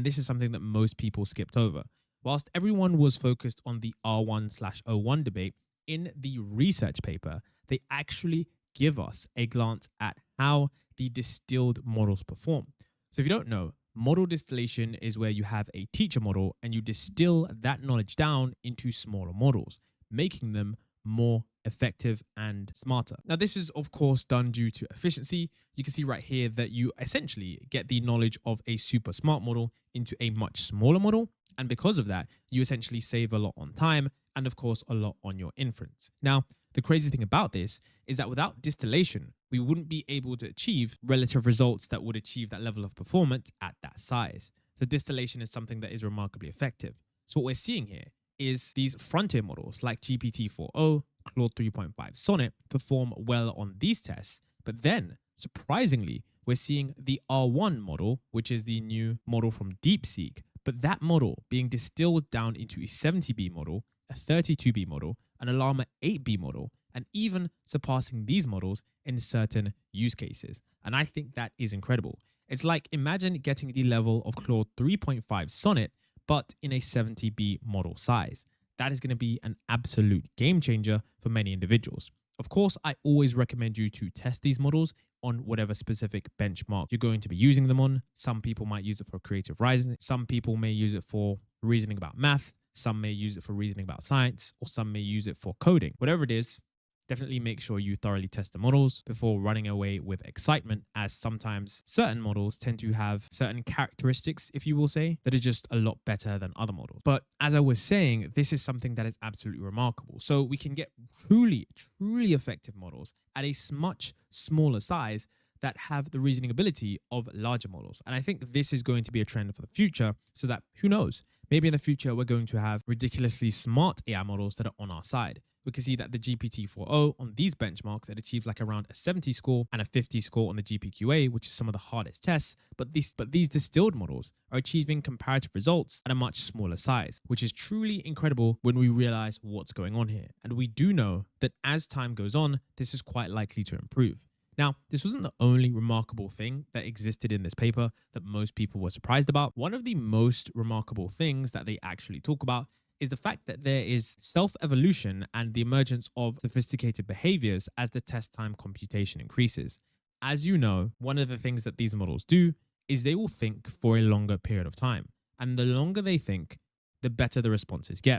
And this is something that most people skipped over. Whilst everyone was focused on the R1/O1 debate, in the research paper, they actually give us a glance at how the distilled models perform. So if you don't know, model distillation is where you have a teacher model and you distill that knowledge down into smaller models, making them more effective and smarter. Now, this is of course done due to efficiency. You can see right here that you essentially get the knowledge of a super smart model into a much smaller model. And because of that, you essentially save a lot on time and of course a lot on your inference. Now, the crazy thing about this is that without distillation, we wouldn't be able to achieve relative results that would achieve that level of performance at that size. So distillation is something that is remarkably effective. So what we're seeing here is these frontier models like GPT-4o, CLAW 3.5 SONNET perform well on these tests. But then, surprisingly, we're seeing the R1 model, which is the new model from DeepSeek, but that model being distilled down into a 70B model, a 32B model, an Llama 8B model, and even surpassing these models in certain use cases. And I think that is incredible. It's like, imagine getting the level of CLAW 3.5 SONNET, but in a 70B model size. That is going to be an absolute game changer for many individuals. Of course, I always recommend you to test these models on whatever specific benchmark you're going to be using them on. Some people might use it for creative writing. Some people may use it for reasoning about math. Some may use it for reasoning about science, or some may use it for coding. Whatever it is, definitely make sure you thoroughly test the models before running away with excitement, as sometimes certain models tend to have certain characteristics, if you will say, that are just a lot better than other models. But as I was saying, this is something that is absolutely remarkable. So we can get truly effective models at a much smaller size that have the reasoning ability of larger models. And I think this is going to be a trend for the future, so that, who knows, maybe in the future we're going to have ridiculously smart AI models that are on our side. We can see that the GPT-4o on these benchmarks, it achieves like around a 70 score and a 50 score on the GPQA, which is some of the hardest tests. But these distilled models are achieving comparative results at a much smaller size, which is truly incredible when we realize what's going on here. And we do know that as time goes on, this is quite likely to improve. Now, this wasn't the only remarkable thing that existed in this paper that most people were surprised about. One of the most remarkable things that they actually talk about is the fact that there is self-evolution and the emergence of sophisticated behaviors as the test time computation increases. As you know, one of the things that these models do is they will think for a longer period of time. And the longer they think, the better the responses get.